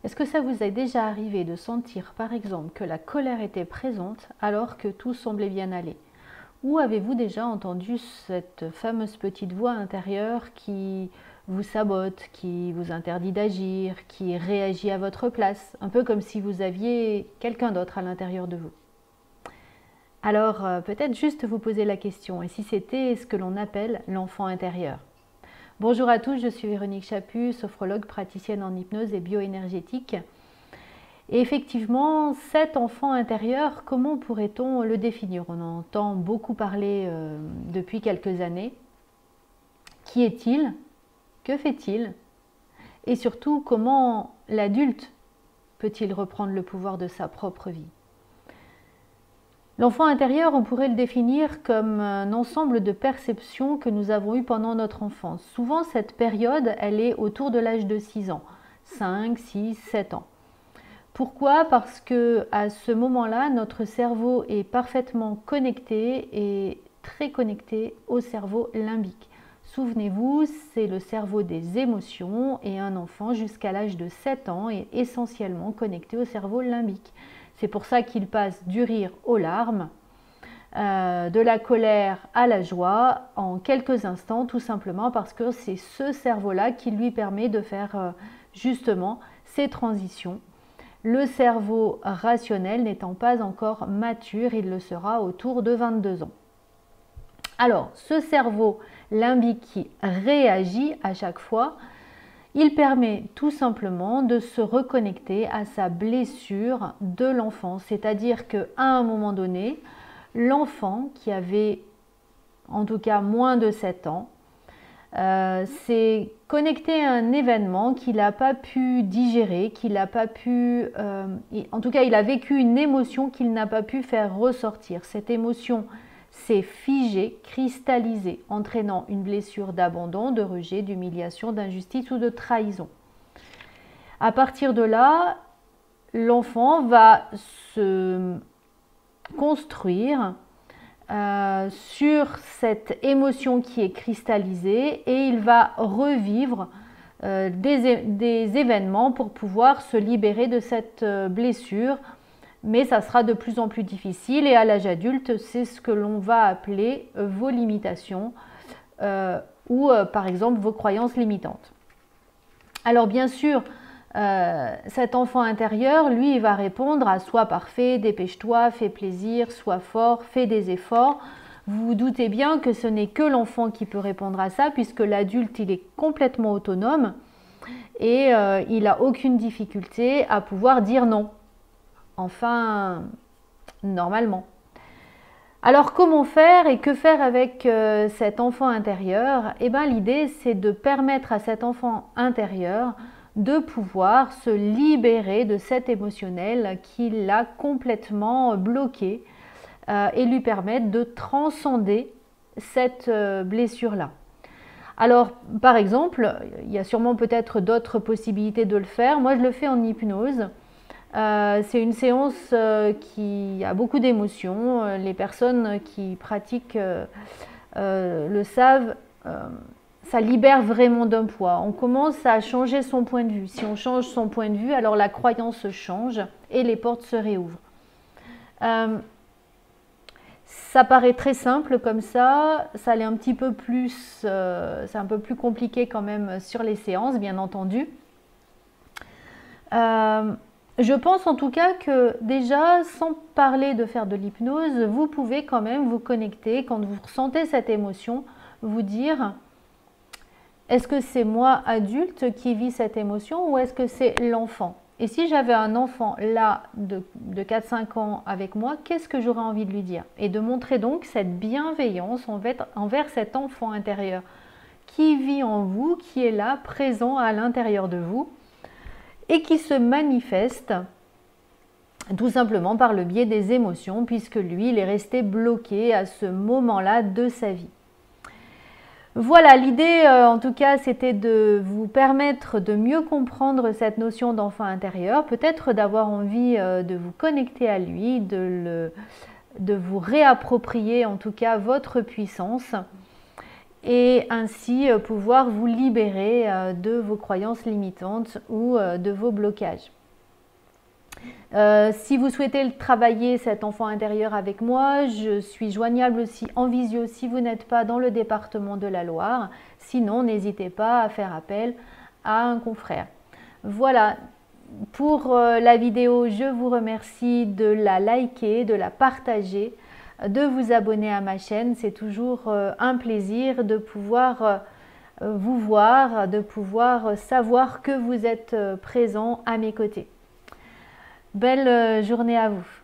Est-ce que ça vous est déjà arrivé de sentir par exemple que la colère était présente alors que tout semblait bien aller? Ou avez-vous déjà entendu cette fameuse petite voix intérieure qui vous sabote, qui vous interdit d'agir, qui réagit à votre place, un peu comme si vous aviez quelqu'un d'autre à l'intérieur de vous? Alors peut-être juste vous poser la question, et si c'était ce que l'on appelle l'enfant intérieur? Bonjour à tous, je suis Véronique Chaput, sophrologue praticienne en hypnose et bioénergétique. Et effectivement, cet enfant intérieur, comment pourrait-on le définir? On en entend beaucoup parler depuis quelques années. Qui est-il? Que fait-il? Et surtout, comment l'adulte peut-il reprendre le pouvoir de sa propre vie? L'enfant intérieur, on pourrait le définir comme un ensemble de perceptions que nous avons eues pendant notre enfance. Souvent, cette période, elle est autour de l'âge de 6 ans, 5, 6, 7 ans. Pourquoi? Parce que à ce moment-là, notre cerveau est parfaitement connecté et très connecté au cerveau limbique. Souvenez-vous, c'est le cerveau des émotions et un enfant jusqu'à l'âge de 7 ans est essentiellement connecté au cerveau limbique. C'est pour ça qu'il passe du rire aux larmes, de la colère à la joie en quelques instants, tout simplement parce que c'est ce cerveau-là qui lui permet de faire justement ces transitions. Le cerveau rationnel n'étant pas encore mature, il le sera autour de 22 ans. Alors, ce cerveau limbique qui réagit à chaque fois, il permet tout simplement de se reconnecter à sa blessure de l'enfance. C'est-à-dire qu'à un moment donné, l'enfant qui avait en tout cas moins de 7 ans, s'est connecté à un événement qu'il n'a pas pu digérer, qu'il n'a pas pu, en tout cas il a vécu une émotion qu'il n'a pas pu faire ressortir. Cette émotion s'est figée, cristallisée, entraînant une blessure d'abandon, de rejet, d'humiliation, d'injustice ou de trahison. À partir de là, l'enfant va se construire sur cette émotion qui est cristallisée et il va revivre des événements pour pouvoir se libérer de cette blessure, mais ça sera de plus en plus difficile et à l'âge adulte, c'est ce que l'on va appeler vos limitations ou par exemple vos croyances limitantes. Alors bien sûr, cet enfant intérieur, lui, il va répondre à sois parfait, dépêche-toi, fais plaisir, sois fort, fais des efforts. Vous vous doutez bien que ce n'est que l'enfant qui peut répondre à ça, puisque l'adulte, il est complètement autonome et il n'a aucune difficulté à pouvoir dire non. Enfin, normalement. Alors comment faire et que faire avec cet enfant intérieur? Eh bien l'idée, c'est de permettre à cet enfant intérieur de pouvoir se libérer de cet émotionnel qui l'a complètement bloqué et lui permettre de transcender cette blessure-là. Alors, par exemple, il y a sûrement peut-être d'autres possibilités de le faire. Moi, je le fais en hypnose. C'est une séance qui a beaucoup d'émotions. Les personnes qui pratiquent le savent. Ça libère vraiment d'un poids. On commence à changer son point de vue. Si on change son point de vue, alors la croyance change et les portes se réouvrent. Ça paraît très simple comme ça l'est un petit peu plus, c'est un peu plus compliqué quand même sur les séances, bien entendu. Je pense en tout cas que déjà, sans parler de faire de l'hypnose, vous pouvez quand même vous connecter quand vous ressentez cette émotion, vous dire: est-ce que c'est moi, adulte, qui vis cette émotion ou est-ce que c'est l'enfant? Et si j'avais un enfant là de 4-5 ans avec moi, qu'est-ce que j'aurais envie de lui dire? Et de montrer donc cette bienveillance envers cet enfant intérieur qui vit en vous, qui est là, présent à l'intérieur de vous et qui se manifeste tout simplement par le biais des émotions puisque lui, il est resté bloqué à ce moment-là de sa vie. Voilà, l'idée en tout cas c'était de vous permettre de mieux comprendre cette notion d'enfant intérieur, peut-être d'avoir envie de vous connecter à lui, de vous réapproprier en tout cas votre puissance et ainsi pouvoir vous libérer de vos croyances limitantes ou de vos blocages. Si vous souhaitez travailler cet enfant intérieur avec moi, je suis joignable aussi en visio si vous n'êtes pas dans le département de la Loire. Sinon, n'hésitez pas à faire appel à un confrère. Voilà, pour la vidéo, je vous remercie de la liker, de la partager, de vous abonner à ma chaîne. C'est toujours un plaisir de pouvoir vous voir, de pouvoir savoir que vous êtes présent à mes côtés. Belle journée à vous.